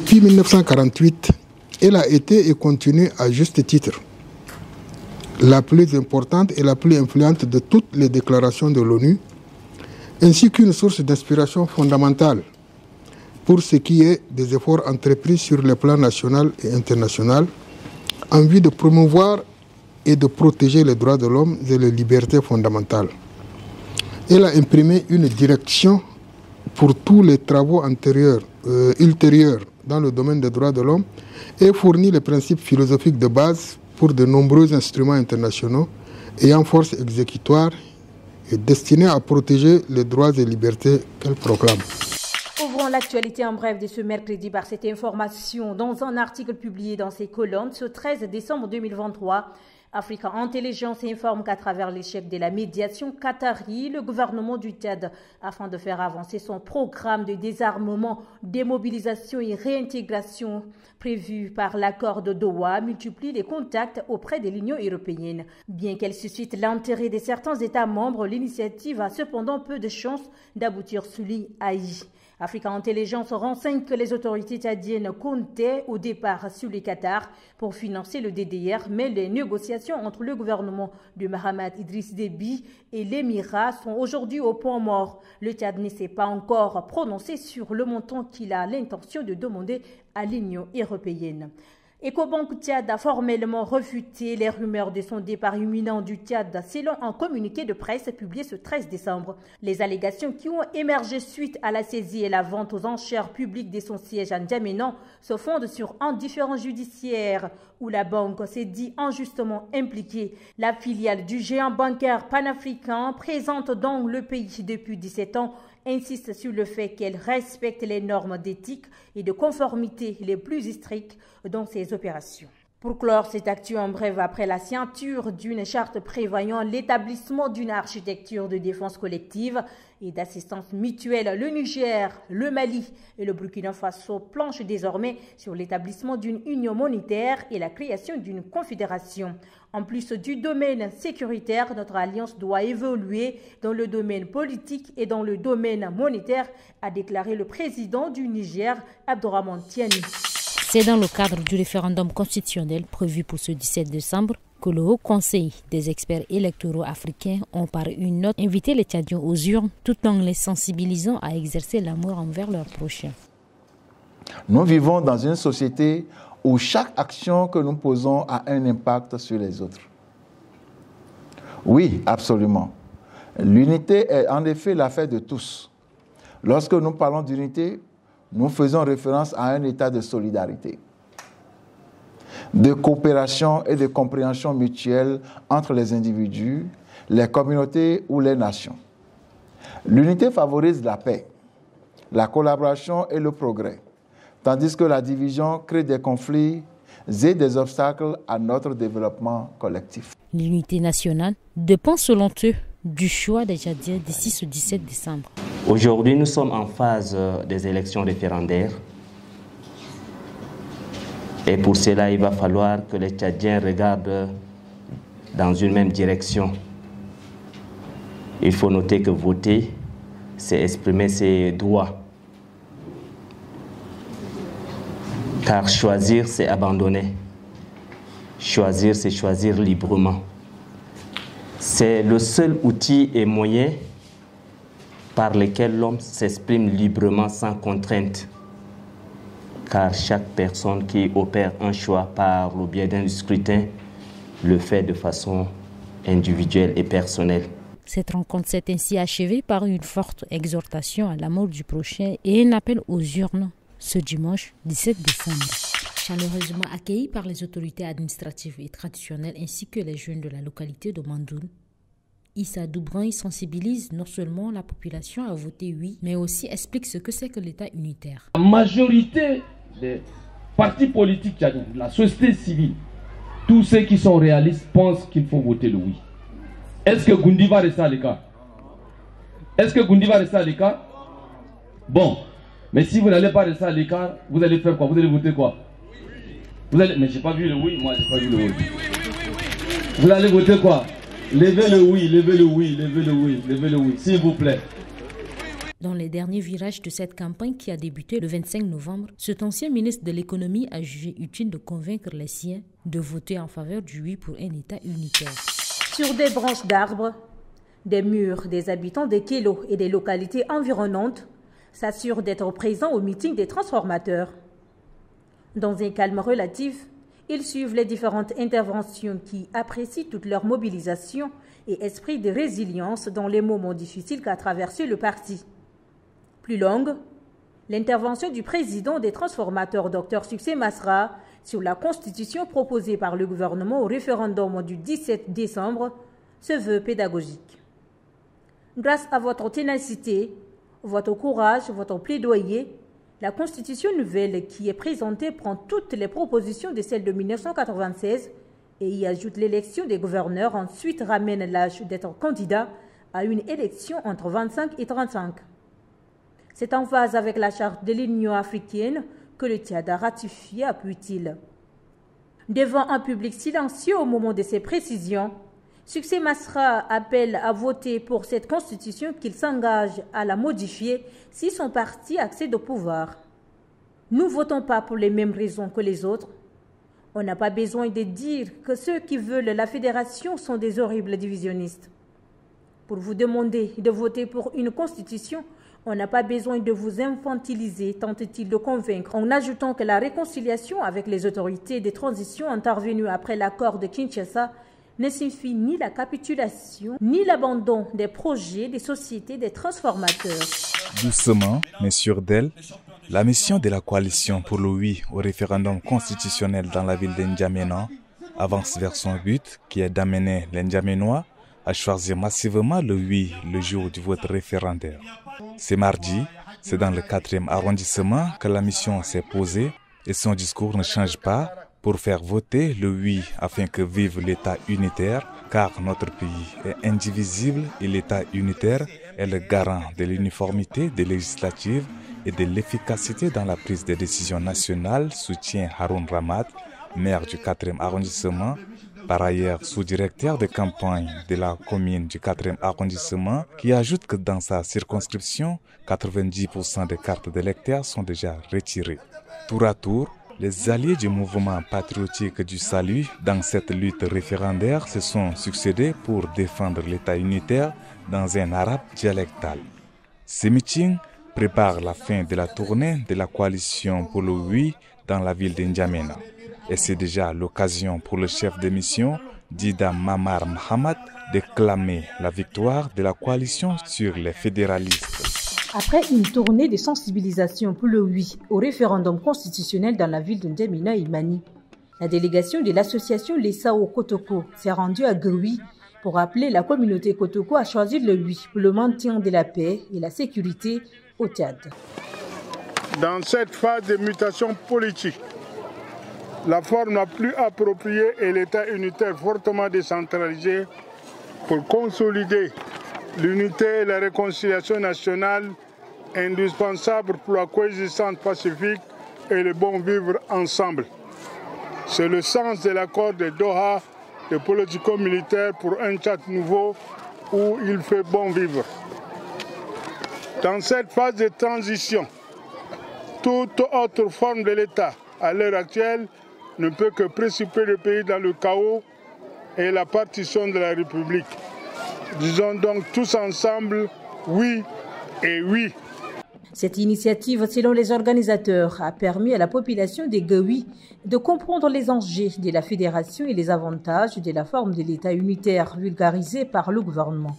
Depuis 1948, elle a été et continue à juste titre la plus importante et la plus influente de toutes les déclarations de l'ONU, ainsi qu'une source d'inspiration fondamentale pour ce qui est des efforts entrepris sur les plans national et international en vue de promouvoir et de protéger les droits de l'homme et les libertés fondamentales. Elle a imprimé une direction pour tous les travaux ultérieurs dans le domaine des droits de l'homme et fournit les principes philosophiques de base pour de nombreux instruments internationaux ayant force exécutoire et destinés à protéger les droits et libertés qu'elle proclame. Ouvrons l'actualité en bref de ce mercredi par cette information. Dans un article publié dans ses colonnes ce 13 décembre 2023, Africa Intelligence informe qu'à travers l'échec de la médiation qatari, le gouvernement du Tchad, afin de faire avancer son programme de désarmement, démobilisation et réintégration prévu par l'accord de Doha, multiplie les contacts auprès de l'Union européenne. Bien qu'elle suscite l'intérêt de certains États membres, l'initiative a cependant peu de chances d'aboutir, souligne AI. Africa Intelligence renseigne que les autorités tchadiennes comptaient au départ sur le Qatar pour financer le DDR, mais les négociations entre le gouvernement de Mahamat Idriss Déby et l'Émirat sont aujourd'hui au point mort. Le Tchad ne s'est pas encore prononcé sur le montant qu'il a l'intention de demander à l'Union européenne. Ecobank Tchad a formellement refuté les rumeurs de son départ imminent du Tchad selon un communiqué de presse publié ce 13 décembre. Les allégations qui ont émergé suite à la saisie et la vente aux enchères publiques de son siège à N'Djamena se fondent sur un différend judiciaire où la banque s'est dit injustement impliquée. La filiale du géant bancaire panafricain, présente dans le pays depuis 17 ans, insiste sur le fait qu'elle respecte les normes d'éthique et de conformité les plus strictes dans ses opérations. Pour clore cette actu en bref, après la signature d'une charte prévoyant l'établissement d'une architecture de défense collective et d'assistance mutuelle, le Niger, le Mali et le Burkina Faso planchent désormais sur l'établissement d'une union monétaire et la création d'une confédération. En plus du domaine sécuritaire, notre alliance doit évoluer dans le domaine politique et dans le domaine monétaire, a déclaré le président du Niger, Abdourahmane Tiani. C'est dans le cadre du référendum constitutionnel prévu pour ce 17 décembre que le Haut Conseil des experts électoraux africains ont par une note invité les Tchadiens aux urnes tout en les sensibilisant à exercer l'amour envers leurs prochains. Nous vivons dans une société où chaque action que nous posons a un impact sur les autres. Oui, absolument. L'unité est en effet l'affaire de tous. Lorsque nous parlons d'unité, nous faisons référence à un état de solidarité, de coopération et de compréhension mutuelle entre les individus, les communautés ou les nations. L'unité favorise la paix, la collaboration et le progrès, tandis que la division crée des conflits et des obstacles à notre développement collectif. L'unité nationale dépend selon eux du choix des Tchadiens d'ici ce 17 décembre. Aujourd'hui, nous sommes en phase des élections référendaires. Et pour cela, il va falloir que les Tchadiens regardent dans une même direction. Il faut noter que voter, c'est exprimer ses droits. Car choisir, c'est abandonner. Choisir, c'est choisir librement. C'est le seul outil et moyen par lesquels l'homme s'exprime librement sans contrainte. Car chaque personne qui opère un choix par le biais d'un scrutin le fait de façon individuelle et personnelle. Cette rencontre s'est ainsi achevée par une forte exhortation à l'amour du prochain et un appel aux urnes ce dimanche 17 décembre. Chaleureusement accueilli par les autorités administratives et traditionnelles ainsi que les jeunes de la localité de Mandoul, Issa Doubrun sensibilise non seulement la population à voter oui, mais aussi explique ce que c'est que l'État unitaire. La majorité des partis politiques tchadiens, de la société civile, tous ceux qui sont réalistes pensent qu'il faut voter le oui. Est-ce que Goundi va rester à l'écart? Est-ce que Goundi va rester à l'écart? Bon, mais si vous n'allez pas rester à l'écart, vous allez faire quoi? Vous allez voter quoi? Vous allez... Mais j'ai pas vu le oui, moi j'ai pas vu le oui. Vous allez voter quoi? Levez le oui, levez le oui, levez le oui, levez le oui, s'il vous plaît. Dans les derniers virages de cette campagne qui a débuté le 25 novembre, cet ancien ministre de l'économie a jugé utile de convaincre les siens de voter en faveur du oui pour un État unitaire. Sur des branches d'arbres, des murs, des habitants des Kélo et des localités environnantes s'assurent d'être présents au meeting des transformateurs. Dans un calme relatif, ils suivent les différentes interventions qui apprécient toute leur mobilisation et esprit de résilience dans les moments difficiles qu'a traversé le parti. Plus longue, l'intervention du président des transformateurs, Dr Succès Masra, sur la constitution proposée par le gouvernement au référendum du 17 décembre se veut pédagogique. Grâce à votre ténacité, votre courage, votre plaidoyer, la constitution nouvelle qui est présentée prend toutes les propositions de celle de 1996 et y ajoute l'élection des gouverneurs, ensuite ramène l'âge d'être candidat à une élection entre 25 et 35. C'est en phase avec la charte de l'Union africaine que le Tchad a ratifié, appuie-t-il. Devant un public silencieux au moment de ces précisions, Succès Masra appelle à voter pour cette constitution qu'il s'engage à la modifier si son parti accède au pouvoir. Nous ne votons pas pour les mêmes raisons que les autres. On n'a pas besoin de dire que ceux qui veulent la fédération sont des horribles divisionnistes. Pour vous demander de voter pour une constitution, on n'a pas besoin de vous infantiliser, tente-t-il de convaincre, en ajoutant que la réconciliation avec les autorités de transition intervenues après l'accord de Kinshasa ne signifie ni la capitulation, ni l'abandon des projets des sociétés des transformateurs. Doucement, mais sûre d'elle, la mission de la coalition pour le oui au référendum constitutionnel dans la ville d'Njamena avance vers son but, qui est d'amener les Ndjaménois à choisir massivement le oui le jour du vote référendaire. C'est mardi, c'est dans le 4e arrondissement que la mission s'est posée et son discours ne change pas pour faire voter le oui afin que vive l'État unitaire, car notre pays est indivisible et l'État unitaire est le garant de l'uniformité des législatives et de l'efficacité dans la prise de décisions nationales, soutient Haroun Ramad, maire du 4e arrondissement, par ailleurs sous-directeur de campagne de la commune du 4e arrondissement, qui ajoute que dans sa circonscription, 90% des cartes d'électeurs sont déjà retirées. Tour à tour, les alliés du mouvement patriotique du salut dans cette lutte référendaire se sont succédés pour défendre l'État unitaire dans un arabe dialectal. Ces meetings préparent la fin de la tournée de la coalition pour le oui dans la ville d'Njamena. Et c'est déjà l'occasion pour le chef de mission, Dida Mamar Mahamad, de clamer la victoire de la coalition sur les fédéralistes. Après une tournée de sensibilisation pour le oui au référendum constitutionnel dans la ville de N'Djamena et Mani, la délégation de l'association Les Sao Kotoko s'est rendue à Goui pour appeler la communauté Kotoko à choisir le oui pour le maintien de la paix et la sécurité au Tchad. Dans cette phase de mutation politique, la forme la plus appropriée est l'État unitaire fortement décentralisé pour consolider l'unité et la réconciliation nationale indispensables pour la coexistence pacifique et le bon vivre ensemble. C'est le sens de l'accord de Doha de politico-militaire pour un Tchad nouveau où il fait bon vivre. Dans cette phase de transition, toute autre forme de l'État à l'heure actuelle ne peut que précipiter le pays dans le chaos et la partition de la République. Disons donc tous ensemble oui et oui. Cette initiative, selon les organisateurs, a permis à la population de Goui de comprendre les enjeux de la fédération et les avantages de la forme de l'État unitaire vulgarisée par le gouvernement.